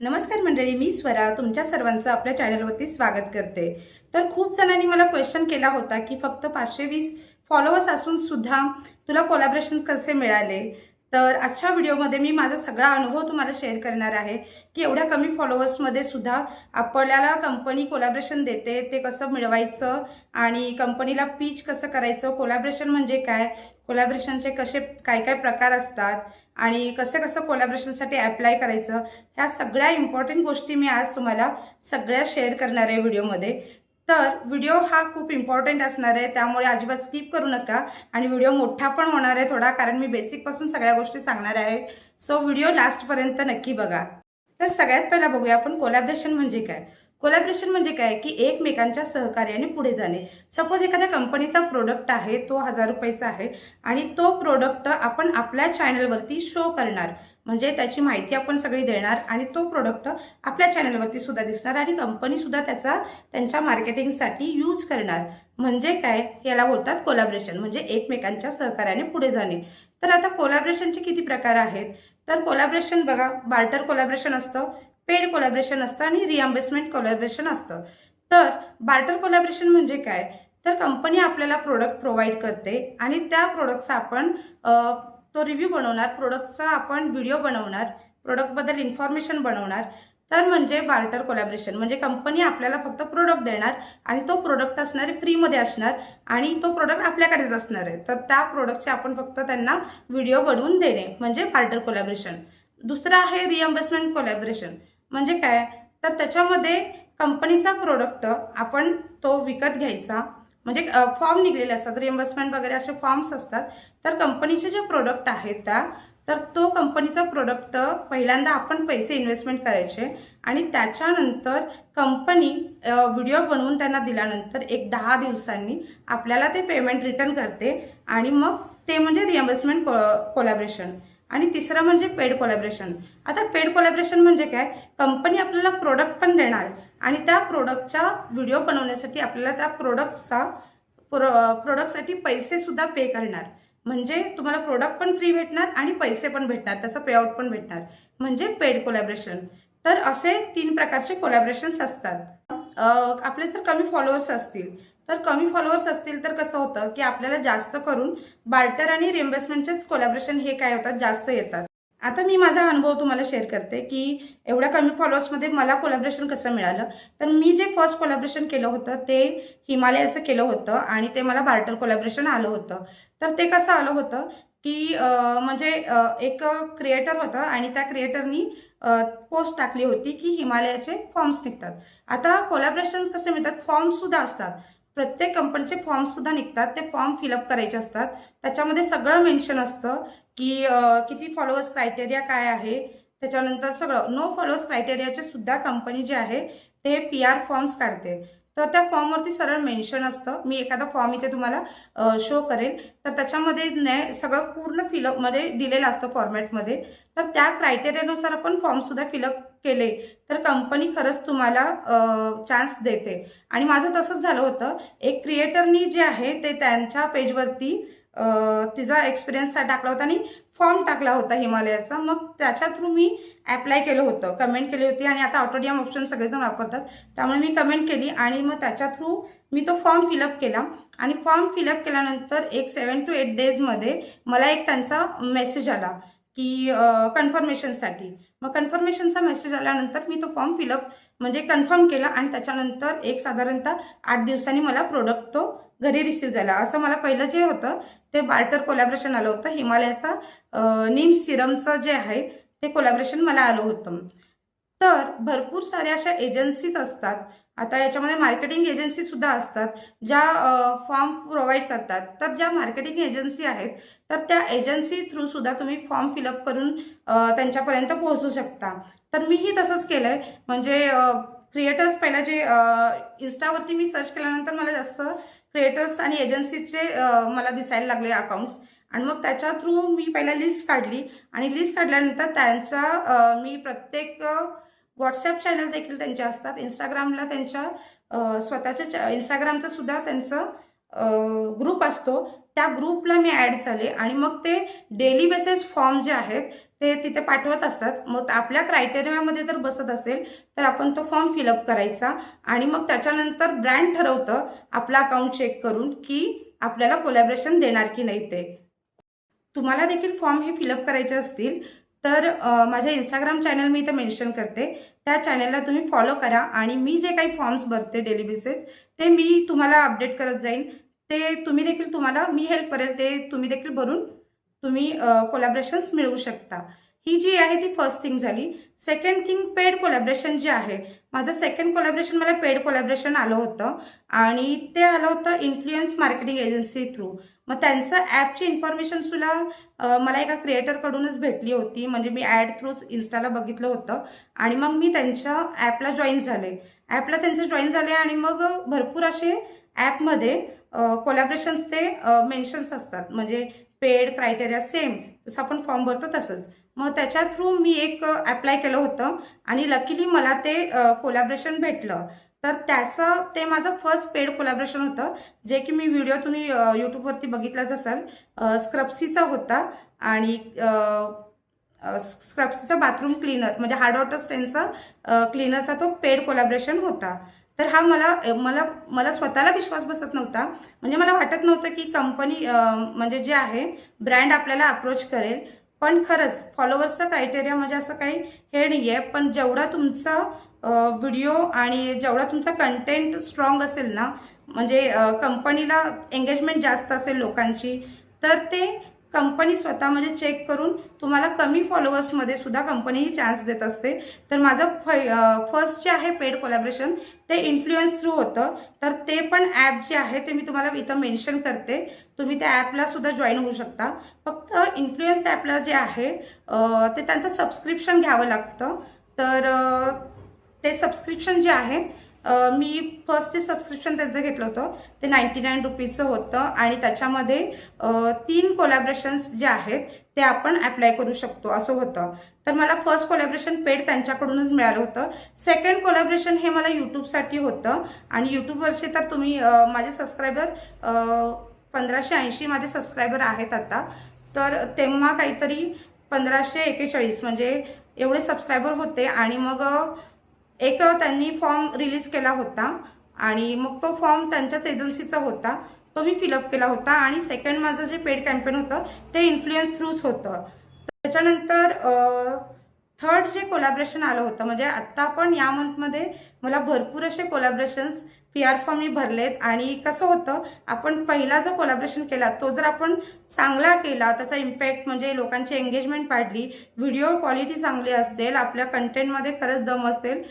नमस्कार मंडळी, मी स्वरा तुमच्या सर्वांचं आपल्या चॅनलवरती स्वागत करते। तर खूप जणांनी मला क्वेश्चन केला होता की फक्त 520 फॉलोअर्स असून सुद्धा तुला कोलॅबोरेशन्स कसे मिळाले। तर आजच्या व्हिडिओमध्ये मी माझा सगळा अनुभव तुम्हाला शेअर करणार आहे की एवढ्या कमी फॉलोअर्समध्ये सुद्धा आपल्याला कंपनी कोलॅबोरेशन देते, ते कसं मिळवायचं आणि कंपनीला पिच कसं करायचं, कोलॅबोरेशन म्हणजे काय, कोलॅबोरेशनचे कसे काय काय प्रकार असतात आणि कसं कोलॅबोरेशनसाठी अप्लाय करायचं, ह्या सगळ्या इम्पॉर्टंट गोष्टी मी आज तुम्हाला सगळ्या शेअर करणार आहे व्हिडिओमध्ये। तर व्हिडिओ हा खूप इम्पॉर्टंट असणार आहे, त्यामुळे अजिबात स्किप करू नका आणि व्हिडिओ मोठा पण होणार आहे थोडा, कारण मी बेसिकपासून सगळ्या गोष्टी सांगणार आहे। सो व्हिडिओ लास्टपर्यंत नक्की बघा। तर सगळ्यात पहिला बघूया आपण कोलॅबोरेशन म्हणजे काय। कोलॅबोरेशन म्हणजे काय की एकमेकांच्या सहकार्याने पुढे जाणे। सपोज एखाद्या कंपनीचा प्रोडक्ट आहे, तो 1000 रुपयाचा आहे आणि तो प्रोडक्ट आपण आपल्या चॅनलवरती शो करणार, म्हणजे त्याची माहिती आपण सगळी देणार आणि तो प्रोडक्ट आपल्या चॅनलवरती सुद्धा दिसणार आणि कंपनी सुद्धा त्याचा त्यांच्या मार्केटिंगसाठी यूज करणार, म्हणजे काय, याला बोलतात कोलॅबोरेशन, म्हणजे एकमेकांच्या सहकार्याने पुढे जाणे। तर आता कोलॅबोरेशनचे किती प्रकार आहेत, तर कोलॅबोरेशन बघा, बार्टर कोलॅबोरेशन असतं, पेड कोलॅबोरेशन असतं आणि रिएम्बर्समेंट कोलॅबोरेशन असतं। तर बार्टर कोलॅबोरेशन म्हणजे काय, तर कंपनी आपल्याला प्रोडक्ट प्रोव्हाइड करते आणि त्या प्रोडक्टचा आपण तो रिव्ह्यू बनवणार, प्रोडक्टचा आपण व्हिडिओ बनवणार, प्रोडक्टबद्दल इन्फॉर्मेशन बनवणार। तर म्हणजे बार्टर कोलॅबोरेशन म्हणजे कंपनी आपल्याला फक्त प्रोडक्ट देणार आणि तो प्रोडक्ट असणार फ्रीमध्ये असणार आणि तो प्रोडक्ट आपल्याकडेच असणार आहे, तर त्या प्रोडक्टचे आपण फक्त त्यांना व्हिडिओ बनवून देणे, म्हणजे बार्टर कोलॅबोरेशन। दुसरं आहे रिएम्बर्समेंट कोलॅबोरेशन, म्हणजे काय, तर त्याच्यामध्ये कंपनीचा प्रोडक्ट आपण तो विकत घ्यायचा, म्हणजे फॉर्म निघलेले असतात, रिएम्बर्समेंट वगैरे असे फॉर्म्स असतात। तर कंपनीचे जे प्रोडक्ट आहेत तर तो कंपनीचा प्रोडक्ट पहिल्यांदा आपण पैसे इन्व्हेस्टमेंट करायचे आणि त्याच्यानंतर कंपनी व्हिडिओ बनवून त्यांना दिल्यानंतर एक 10 दिवसांनी आपल्याला ते पेमेंट रिटर्न करते आणि मग ते म्हणजे रिएम्बर्समेंट कोलॅबोरेशन। आणि तिसरं म्हणजे पेड कोलॅबोरेशन। आता पेड कोलॅबोरेशन म्हणजे काय, कंपनी आपल्याला प्रोडक्ट पण देणार आणि त्या प्रोडक्टचा व्हिडिओ बनवण्यासाठी आपल्याला त्या प्रोडक्टसाठी पैसे सुद्धा पे करणार, म्हणजे तुम्हाला प्रोडक्ट पण फ्री भेटणार आणि पैसे पण भेटणार, त्याचा पेआउट पण भेटणार, म्हणजे पेड कोलॅबोरेशन। तर असे 3 प्रकारचे कोलॅबोरेशन्स असतात। आपले जर कमी फॉलोअर्स असतील तर कसं होतं की आपल्याला जास्त करून बार्टर आणि रिएम्बर्समेंटचेच कोलॅबोरेशन हे काय होतात, जास्त येतात। आता मी माझा अनुभव तुम्हाला शेअर करते की एवढ्या कमी फॉलोअर्समध्ये मला कोलॅबोरेशन कसं मिळालं। तर मी जे फर्स्ट कोलॅबोरेशन केलं होतं ते हिमालयाचं केलं होतं आणि ते मला बार्टर कोलॅबोरेशन आलं होतं। तर ते कसं आलं होतं की म्हणजे एक क्रिएटर होता आणि त्या क्रिएटरनी पोस्ट टाकली होती की हिमालयाचे फॉर्म्स निघतात। आता कोलॅबोरेशन्स कसे मिळतात, फॉर्मसुद्धा असतात, प्रत्येक कंपनीचे फॉर्मसुद्धा निघतात, ते फॉर्म फिलअप करायचे असतात, त्याच्यामध्ये सगळं मेन्शन असतं की किती फॉलोअर्स क्रायटेरिया काय आहे, त्याच्यानंतर सगळं नो फॉलोअर्स क्रायटेरियाचे सुद्धा कंपनी जे आहे ते PR फॉर्म्स काढते। तर त्या फॉर्मवरती सरळ मेन्शन असतं, मी एखादा फॉर्म इथे तुम्हाला शो करेल, तर त्याच्यामध्ये सगळं पूर्ण फिलअपमध्ये दिलेलं असतं फॉर्मॅटमध्ये। तर त्या क्रायटेरियानुसार आपण फॉर्मसुद्धा फिलअप केले तर कंपनी खरंच तुम्हाला चान्स देते आणि माझं तसंच झालं होतं। एक क्रिएटरनी जे आहे ते त्यांच्या पेजवरती तिचा एक्सपिरियन्स टाकला होता आणि फॉर्म टाकला होता हिमालयाचा, मग त्याच्या थ्रू मी ॲप्लाय केलं होतं, कमेंट केली होती आणि आता ऑटोडीएम ऑप्शन सगळेजण वापरतात, त्यामुळे मी कमेंट केली आणि मग त्याच्या थ्रू मी तो फॉर्म फिलअप केला आणि फॉर्म फिलअप केल्यानंतर एक 7 to 8 डेजमध्ये मला एक त्यांचा मेसेज आला की कन्फर्मेशनसाठी। मग कन्फर्मेशनचा मेसेज आल्यानंतर मी तो फॉर्म फिलअप म्हणजे कन्फर्म केला आणि त्याच्यानंतर एक साधारणतः 8 दिवसांनी मला प्रोडक्ट तो घरी रिसीव झाला। असं मला पहिलं जे होतं ते बार्टर कोलॅबोरेशन आलं होतं, हिमालयाचा नीम सिरमचं जे आहे ते कोलॅबोरेशन मला आलं होतं। तर भरपूर साऱ्या अशा एजन्सीज असतात, आता याच्यामध्ये मार्केटिंग एजन्सीसुद्धा असतात ज्या फॉर्म प्रोव्हाइड करतात। तर ज्या मार्केटिंग एजन्सी आहेत तर त्या एजन्सी थ्रूसुद्धा तुम्ही फॉर्म फिलअप करून त्यांच्यापर्यंत पोहोचू शकता। तर मीही तसंच केलं आहे, म्हणजे क्रिएटर्स पहिला जे इन्स्टावरती मी सर्च केल्यानंतर मला जास्त क्रिएटर्स आणि एजन्सीचे मला दिसायला लागले अकाउंट्स आणि मग त्याच्या थ्रू मी पहिला लिस्ट काढली आणि लिस्ट काढल्यानंतर त्यांचा मी प्रत्येक व्हॉट्सॲप चॅनल देखील त्यांचे असतात, इंस्टाग्रामला त्यांच्या स्वतःच्या इंस्टाग्रामचं सुद्धा त्यांचं ग्रुप असतो, त्या ग्रुपला मी ॲड झाले आणि मग ते डेली बेसिस फॉर्म जे आहेत ते तिथे पाठवत असतात. मग आपल्या क्रायटेरियामध्ये जर बसत असेल तर आपण तो फॉर्म फिलअप करायचा आणि मग त्याच्यानंतर ब्रँड ठरवतं आपला अकाउंट चेक करून की आपल्याला कोलॅबरेशन देणार की नाही ते. तुम्हाला देखील फॉर्म हे फिलअप करायचे असतील तर माझ्या इंस्टाग्राम चॅनल मी इथे मेन्शन करते. त्या चॅनलला तुम्ही फॉलो करा आणि मी जे काही फॉर्म्स भरते डेली बेसिस ते मी तुम्हाला अपडेट करत जाईन. ते तुम्ही देखील तुम्हाला मी हेल्प करेल, ते तुम्ही देखील भरून तुम्ही कोलॅबरेशन्स मिळवू शकता. ही जी आहे ती फर्स्ट थिंग झाली. सेकंड थिंग पेड कोलॅबरेशन जे आहे, माझं सेकंड कोलॅबरेशन मला पेड कोलॅबरेशन आलं होतं आणि ते आलं होतं इन्फ्लुएन्स मार्केटिंग एजन्सी थ्रू. मग त्यांचं ॲपची इन्फॉर्मेशनसुद्धा मला एका क्रिएटरकडूनच भेटली होती. म्हणजे मी ॲड थ्रूच इन्स्टाला बघितलं होतं आणि मग मी त्यांच्या ॲपला जॉईन झाले. ॲपला त्यांचे जॉईन झाले आणि मग भरपूर असे ॲपमध्ये कोलॅबरेशन्स ते मेन्शन्स असतात. म्हणजे पेड क्रायटेरिया सेम जसं आपण फॉर्म भरतो तसंच. मग त्याच्या थ्रू मी एक ॲप्लाय केलं होतं आणि लकीली मला ते कोलॅबरेशन भेटलं. तर त्याचं ते माझं फर्स्ट पेड कोलॅबरेशन होतं, जे की मी व्हिडिओ तुम्ही यूट्यूबवरती बघितलाच असाल. स्क्रब्सीचा होता आणि स्क्रब्सीचा बाथरूम क्लीनर म्हणजे हार्ड वॉटर स्टेनचा क्लीनरचा तो पेड कोलॅबरेशन होता. तर हा मला स्वतःला विश्वास बसत नव्हता. म्हणजे मला वाटत नव्हतं की कंपनी म्हणजे जे आहे ब्रँड आपल्याला अप्रोच करेल. पण खरंच फॉलोअर्सचा क्रायटेरिया म्हणजे असं काही हे नाही आहे. पण जेवढा तुमचा व्हिडिओ आणि जेवढा तुमचा कंटेंट स्ट्रॉंग असेल ना, म्हणजे कंपनीला एंगेजमेंट जास्त असेल लोकांची, तर ते कंपनी स्वतः म्हणजे चेक करून तुम्हाला कमी फॉलोअर्समध्ये सुद्धा कंपनी ही चान्स देत असते. तर माझं फर्स्ट जे आहे पेड कोलॅबरेशन ते इन्फ्लुएन्स थ्रू होतं. तर ते पण ॲप जे आहे ते मी तुम्हाला इथं मेन्शन करते. तुम्ही त्या ॲपला सुद्धा जॉईन होऊ शकता. फक्त इन्फ्लुएन्स ॲपला जे आहे ते त्यांचं सबस्क्रिप्शन घ्यावं लागतं. तर ते सबस्क्रिप्शन जे आहे मी फर्स्ट जे सबस्क्रिप्शन त्याचं घेतलं होतं ते 99 रुपीजचं होतं आणि त्याच्यामध्ये 3 कोलॅबरेशन्स जे आहेत ते आपण ॲप्लाय करू शकतो असं होतं. तर मला फर्स्ट कोलॅबरेशन पेड त्यांच्याकडूनच मिळालं होतं. सेकंड कोलॅबरेशन हे मला यूट्यूबसाठी होतं आणि यूट्यूबवरचे तर तुम्ही माझे सबस्क्रायबर 1580 माझे सबस्क्रायबर आहेत आता. तर तेव्हा काहीतरी 1541 म्हणजे एवढे सबस्क्रायबर होते आणि मग एक त्यांनी फॉर्म रिलीज केला होता आणि मग तो फॉर्म त्यांच्याच एजन्सीचा होता. तो मी फिलअप केला होता आणि सेकंड माझं जे पेड कॅम्पेन होतं ते इन्फ्लुएन्स थ्रूच होतं. त्याच्यानंतर थर्ड जे कोलॅबरेशन आलं होतं म्हणजे आत्ता पण या मंथमध्ये मला भरपूर असे कोलॅबरेशन्स PR फॉर्म मी भरलेत. आणि कसं होतं, आपण पहिला जो कोलॅबरेशन केला तो जर आपण चांगला केला, त्याचा इम्पॅक्ट म्हणजे लोकांची एंगेजमेंट वाढली, व्हिडिओ क्वालिटी चांगली असेल, आपल्या कंटेंटमध्ये खरंच दम असेल,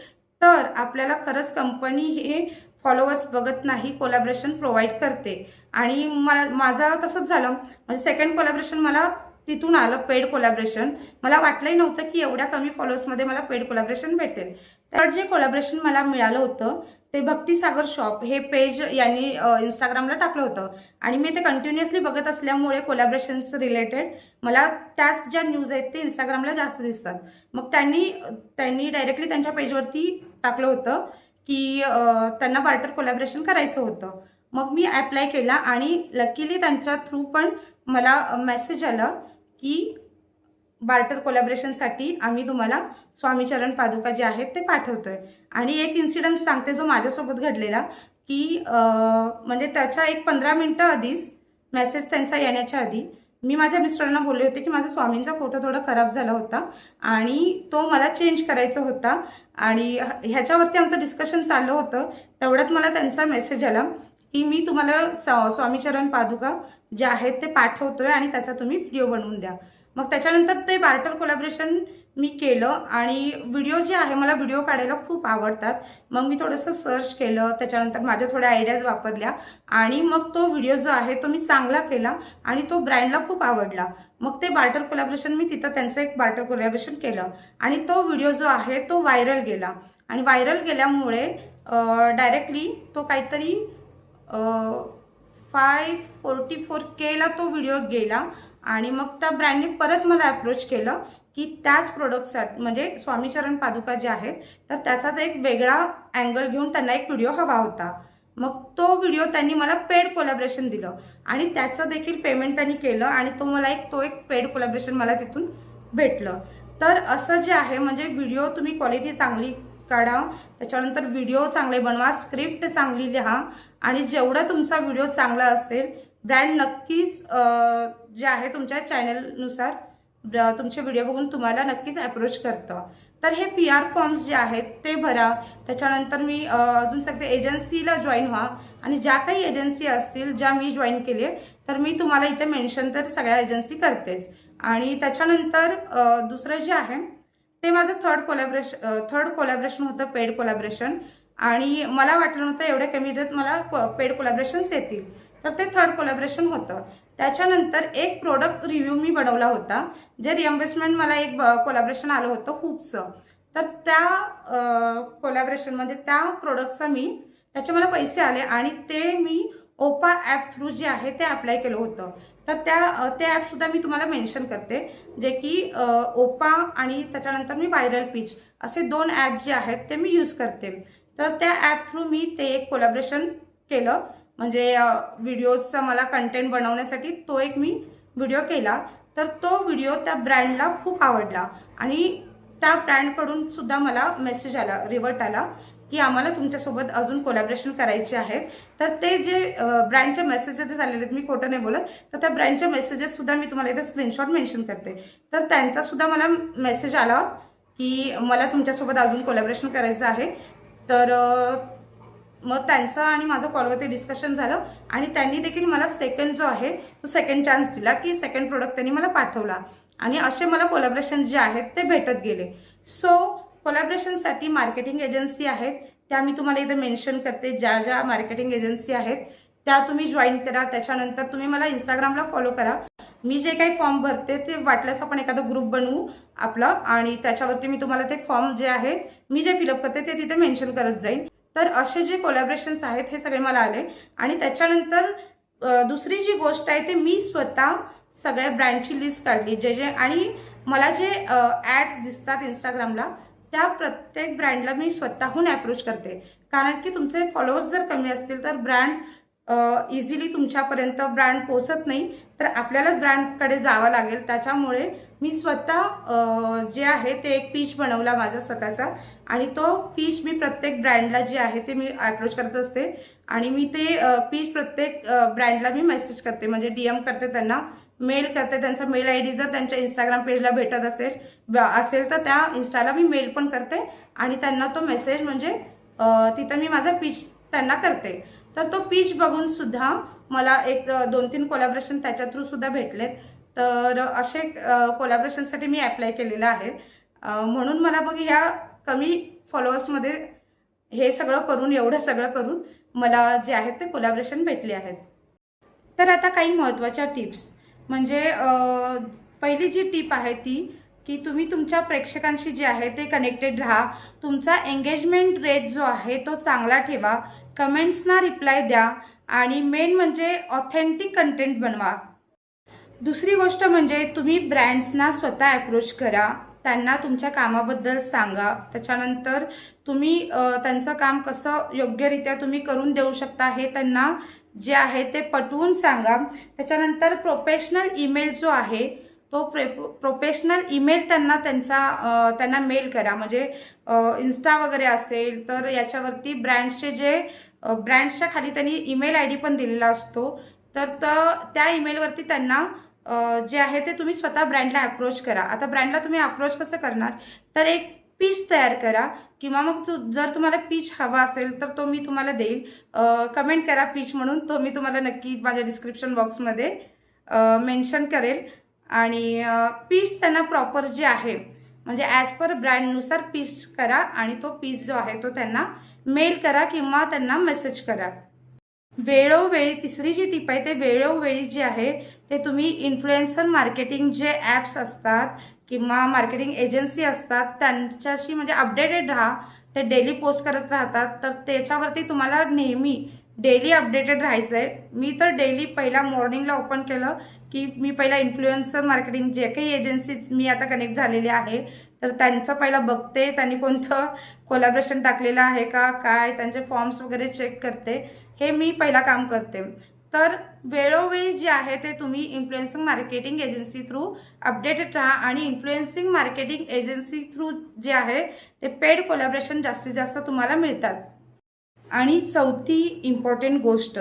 तर आपल्याला खरंच कंपनी हे फॉलोअर्स बघत नाही, कोलॅबरेशन प्रोव्हाइड करते. आणि माझं तसंच झालं. म्हणजे सेकंड कोलॅबरेशन मला तिथून आलं पेड कोलॅबरेशन. मला वाटलंही नव्हतं की एवढ्या कमी फॉलोअर्समध्ये मला पेड कोलॅबरेशन भेटेल. तर जे कोलॅबरेशन मला मिळालं होतं ते भक्तिसागर शॉप हे पेज यांनी इंस्टाग्रामला टाकलं होतं आणि मी ते कंटिन्युअसली बघत असल्यामुळे कोलॅबरेशन्स रिलेटेड मला त्याच ज्या न्यूज आहेत ते इंस्टाग्रामला जास्त दिसतात. मग त्यांनी डायरेक्टली त्यांच्या पेजवरती टाकलं होतं की त्यांना बार्टर कोलॅबरेशन करायचं होतं. मग मी ॲप्लाय केला आणि लकीली त्यांच्या थ्रू पण मला मेसेज आला की बार्टर कोलॅबरेशनसाठी आम्ही तुम्हाला स्वामीचरण पादुका जे आहेत ते पाठवतोय. आणि एक इन्सिडन्स सांगते जो माझ्यासोबत घडलेला की म्हणजे त्याच्या एक 15 मिनटं आधीच मेसेज त्यांचा येण्याच्या आधी मी माझ्या मिस्टरांना बोलले होते की माझा स्वामींचा फोटो थोडा खराब झाला होता आणि तो मला चेंज करायचा होता. आणि ह्याच्यावरती आमचं डिस्कशन चाललं होतं. तेवढ्यात मला त्यांचा मेसेज आला की मी तुम्हाला स्वामीचरण पादुका जे आहेत ते पाठवतोय आणि त्याचा तुम्ही व्हिडिओ बनवून द्या. मग त्याच्यानंतर ते बार्टर कोलॅबरेशन मी केलं आणि व्हिडिओ जे आहे मला व्हिडिओ काढायला खूप आवडतात. मग मी थोडंसं सर्च केलं, त्याच्यानंतर माझ्या थोड्या आयडियाज वापरल्या आणि मग तो व्हिडिओ जो आहे तो मी चांगला केला आणि तो ब्रँडला खूप आवडला. मग ते बार्टर कोलॅबरेशन मी तिथं त्यांचं एक बार्टर कोलॅबरेशन केलं आणि तो व्हिडिओ जो आहे तो व्हायरल गेला. आणि व्हायरल गेल्यामुळे डायरेक्टली तो काहीतरी 544K तो व्हिडिओ गेला. आणि मग त्या ब्रँडने परत मला अप्रोच केलं की त्याच प्रोडक्टसाठी म्हणजे स्वामीचरण पादुका जे आहेत तर त्याचाच एक वेगळा अँगल घेऊन त्यांना एक व्हिडिओ हवा होता. मग तो व्हिडिओ त्यांनी मला पेड कोलॅबरेशन दिलं आणि त्याचं देखील पेमेंट त्यांनी केलं आणि तो एक पेड कोलॅबरेशन मला तिथून भेटलं. तर असं जे आहे म्हणजे व्हिडिओ तुम्ही क्वालिटी चांगली काढा, त्याच्यानंतर व्हिडिओ चांगले बनवा, स्क्रिप्ट चांगली लिहा आणि जेवढा तुमचा व्हिडिओ चांगला असेल, ब्रँड नक्कीच जे आहे तुमच्या चॅनलनुसार तुमचे व्हिडिओ बघून तुम्हाला नक्कीच अप्रोच करतं. तर हे PR फॉर्म्स जे आहेत ते भरा. त्याच्यानंतर मी अजून सांगते, एजन्सीला जॉईन व्हा आणि ज्या काही एजन्सी असतील ज्या मी जॉईन केली आहे, तर मी तुम्हाला इथे मेन्शन तर सगळ्या एजन्सी करतेच. आणि त्याच्यानंतर दुसरं जे आहे ते माझं थर्ड कोलॅबरेशन होतं, पेड कोलॅबरेशन. आणि मला वाटलं नव्हतं एवढ्या कमी याच्यात मला पेड कोलॅबरेशन्स येतील, तर ते थर्ड कोलॅबरेशन होतं. त्याच्यानंतर एक प्रोडक्ट रिव्ह्यू मी बनवला होता, जे रिएम्बर्समेंट मला एक कोलॅबरेशन आलं होतं खूपचं. तर त्या कोलॅबरेशनमध्ये त्या प्रोडक्टचा त्याचे मला पैसे आले आणि ते मी ओपा ॲप थ्रू जे आहे ते अप्लाय केलं होतं. तर ते ॲपसुद्धा मी तुम्हाला मेन्शन करते, जे की ओपा आणि त्याच्यानंतर मी व्हायरल पिच असे 2 ॲप जे आहेत ते मी यूज करते. तर त्या ॲप थ्रू मी ते एक कोलॅबरेशन केलं, म्हणजे व्हिडिओजचा मला कंटेंट बनवण्यासाठी तो एक मी व्हिडिओ केला. तर तो व्हिडिओ त्या ब्रँडला खूप आवडला आणि त्या ब्रँडकडून सुद्धा मला मेसेज आला, रिव्हर्ट आला, की आम्हाला तुमच्यासोबत अजून कोलॅबरेशन करायचे आहेत. तर ते जे ब्रँडचे मेसेजेस झालेले आहेत, मी खोटं नाही बोलत, तर त्या ब्रँडचे मेसेजेससुद्धा मी तुम्हाला इथे स्क्रीनशॉट मेन्शन करते. तर त्यांचासुद्धा मला मेसेज आला की मला तुमच्यासोबत अजून कोलॅबरेशन करायचं आहे. तर मग त्यांचं आणि माझं कॉलवरती डिस्कशन झालं आणि त्यांनी देखील मला सेकंड जो आहे तो सेकंड चान्स दिला, की सेकंड प्रोडक्ट त्यांनी मला पाठवला आणि असे मला कोलॅबरेशन जे आहेत ते भेटत गेले. सो कोलॅबरेशनसाठी मार्केटिंग एजन्सी आहेत, त्या मी तुम्हाला इथे मेन्शन करते. ज्या ज्या मार्केटिंग एजन्सी आहेत त्या तुम्ही जॉईन करा. त्याच्यानंतर तुम्ही मला इंस्टाग्रामला फॉलो करा. मी जे काही फॉर्म भरते ते वाटल्यास आपण एखादा ग्रुप बनवू आपला आणि त्याच्यावरती मी तुम्हाला ते फॉर्म जे आहेत मी जे फिलअप करते ते तिथे मेन्शन करत जाईन. तर असे जे कोलॅबरेशन्स आहेत हे सगळे मला आले. आणि त्याच्यानंतर दुसरी जी गोष्ट आहे ते मी स्वतः सगळ्या ब्रँडची लिस्ट काढली, जे आणि मला जे ॲड्स दिसतात इंस्टाग्रामला त्या प्रत्येक ब्रँडला मी स्वतःहून अप्रोच करते. कारण की तुमचे फॉलोअर्स जर कमी असतील तर ब्रँड इझिली तुमच्यापर्यंत ब्रँड पोहोचत नाही, तर आपल्यालाच ब्रँडकडे जावं लागेल. त्याच्यामुळे मी स्वतः जे आहे ते एक पीच बनवला माझा स्वतःचा आणि तो पीच मी प्रत्येक ब्रँडला जे आहे ते मी अप्रोच करत असते आणि मी ते पीच प्रत्येक ब्रँडला मी मेसेज करते, म्हणजे DM करते, त्यांना मेल करते. त्यांचा मेल ID जर त्यांच्या इंस्टाग्राम पेजला भेटत असेल तर त्या इन्स्टाला मी मेल पण करते आणि त्यांना तो मेसेज म्हणजे तिथं मी माझा पीच त्यांना करते. तर तो पीच बघून सुद्धा मला एक 2-3 कोलॅबरेशन त्याच्या थ्रू सुद्धा भेटलेत. तर असे कोलॅबरेशनसाठी मी अप्लाय केलेलं आहे. म्हणून मला मग ह्या कमी फॉलोअर्समध्ये हे सगळं करून, एवढं सगळं करून मला जे आहेत ते कोलॅबरेशन भेटले आहेत. तर आता काही महत्त्वाच्या टिप्स म्हणजे पहिली जी टिप आहे ती की तुम्ही तुमच्या प्रेक्षकांशी जे आहे ते कनेक्टेड राहा. तुमचा एंगेजमेंट रेट जो आहे तो चांगला ठेवा. कमेंट्सना रिप्लाय द्या आणि मेन म्हणजे ऑथेंटिक कंटेंट बनवा. दुसरी गोष्ट म्हणजे तुम्ही ब्रँड्सना स्वतः अप्रोच करा, त्यांना तुमच्या कामाबद्दल सांगा. त्याच्यानंतर तुम्ही त्यांचं काम कसं योग्यरित्या तुम्ही करून देऊ शकता हे त्यांना जे आहे ते पटवून सांगा. त्याच्यानंतर प्रोफेशनल ईमेल जो आहे तो प्रोफेशनल ईमेल त्यांना मेल करा. म्हणजे इन्स्टा वगैरे असेल तर याच्यावरती ब्रँड्सच्या खाली त्यांनी ईमेल ID पण दिलेला असतो. तर त्या ईमेलवरती त्यांना जे आहे ते तुम्ही स्वतः ब्रँडला अप्रोच करा. आता ब्रँडला तुम्ही अप्रोच कसं करणार, तर एक पीच तयार करा किंवा मग जर तुम्हाला पीच हवा असेल तर तो मी तुम्हाला देईल. कमेंट करा पीच म्हणून, तो मी तुम्हाला नक्की माझ्या डिस्क्रिप्शन बॉक्समध्ये मेन्शन करेल. आणि पीच त्यांना प्रॉपर जे आहे म्हणजे ॲज पर ब्रँडनुसार पीच करा आणि तो पीच जो आहे तो त्यांना मेल करा किंवा त्यांना मेसेज करा. वेळोवेळी तिसरी जी टिप आहे ते वेळोवेळी जे आहे ते तुम्ही इन्फ्लुएन्सर मार्केटिंग जे ॲप्स असतात किंवा मार्केटिंग एजन्सी असतात त्यांच्याशी म्हणजे अपडेटेड राहा. ते डेली पोस्ट करत राहतात, तर त्याच्यावरती तुम्हाला नेहमी डेली अपडेटेड राहायचं आहे. मी तर डेली पहिला मॉर्निंगला ओपन केलं की मी पहिला इन्फ्लुएन्सर मार्केटिंग जे काही एजन्सीज मी आता कनेक्ट झालेले आहे तर त्यांचं पहिला बघते, त्यांनी कोणतं कोलॅबरेशन टाकलेलं आहे का काय, त्यांचे फॉर्म्स वगैरे चेक करते. हे मी पहिला काम करते. तर वेळोवेळी जे आहे ते तुम्ही influencing marketing agency through updated राहा आणि इन्फ्लुएन्सिंग मार्केटिंग एजन्सी थ्रू जे आहे ते पेड कोलॅबरेशन जास्तीत जास्त तुम्हाला मिळतात. आणि चौथी इम्पॉर्टंट गोष्ट,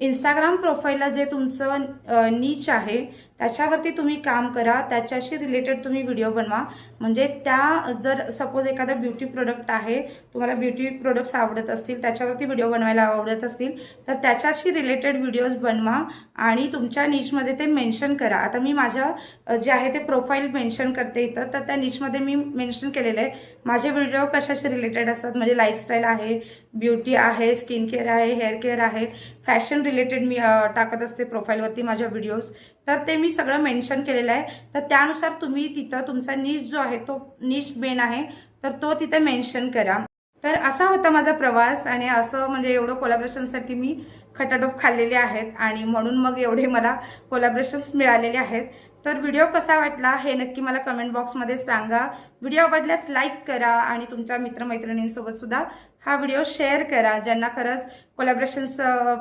इंस्टाग्राम प्रोफाईलला जे तुमचं नीच आहे त्याच्यावरती तुम्ही काम करा, त्याच्याशी रिलेटेड तुम्ही व्हिडिओ बनवा. म्हणजे त्या जर सपोज एखादा ब्युटी प्रोडक्ट आहे, तुम्हाला ब्युटी प्रोडक्ट्स आवडत असतील, त्याच्यावरती व्हिडिओ बनवायला आवडत असतील तर त्याच्याशी रिलेटेड व्हिडिओज बनवा आणि तुमच्या नीचमध्ये ते मेन्शन करा. आता मी माझं जे आहे ते प्रोफाईल मेन्शन करते इथं, तर त्या नीचमध्ये मी मेन्शन केलेलं आहे माझे व्हिडिओ कशाशी रिलेटेड असतात. म्हणजे लाईफस्टाईल आहे, ब्युटी आहे, स्किन केअर आहे, हेअर केअर आहे, फॅशन रिलेटेड मी टाकत असते प्रोफाईलवरती माझ्या व्हिडिओज. तर ते मी सगळं मेन्शन केलेलं आहे. तर त्यानुसार तुम्ही तिथं तुमचा नीश जो आहे तो नीश मेन आहे तर तो तिथे मेन्शन करा. तर असा होता माझा प्रवास आणि असं म्हणजे एवढं कोलॅबरेशनसाठी मी खटाटोप खाल्लेले आहेत आणि म्हणून मग एवढे मला कोलॅबरेशन्स मिळालेले आहेत. तर व्हिडिओ कसा वाटला हे नक्की मला कमेंट बॉक्समध्ये सांगा. व्हिडिओ आवडल्यास लाईक करा आणि तुमच्या मित्रमैत्रिणींसोबत सुद्धा हा व्हिडिओ शेअर करा ज्यांना खरंच कोलॅबरेशन्स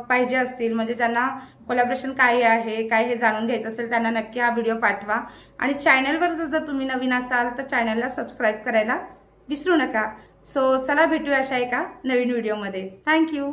पाहिजे असतील. म्हणजे ज्यांना कोलॅबरेशन काय आहे काय हे जाणून घ्यायचं असेल त्यांना नक्की हा व्हिडिओ पाठवा. आणि चॅनलवर जर तुम्ही नवीन असाल तर चॅनलला सबस्क्राईब करायला विसरू नका. सो चला भेटूया अशा एका नवीन व्हिडिओमध्ये. थँक्यू.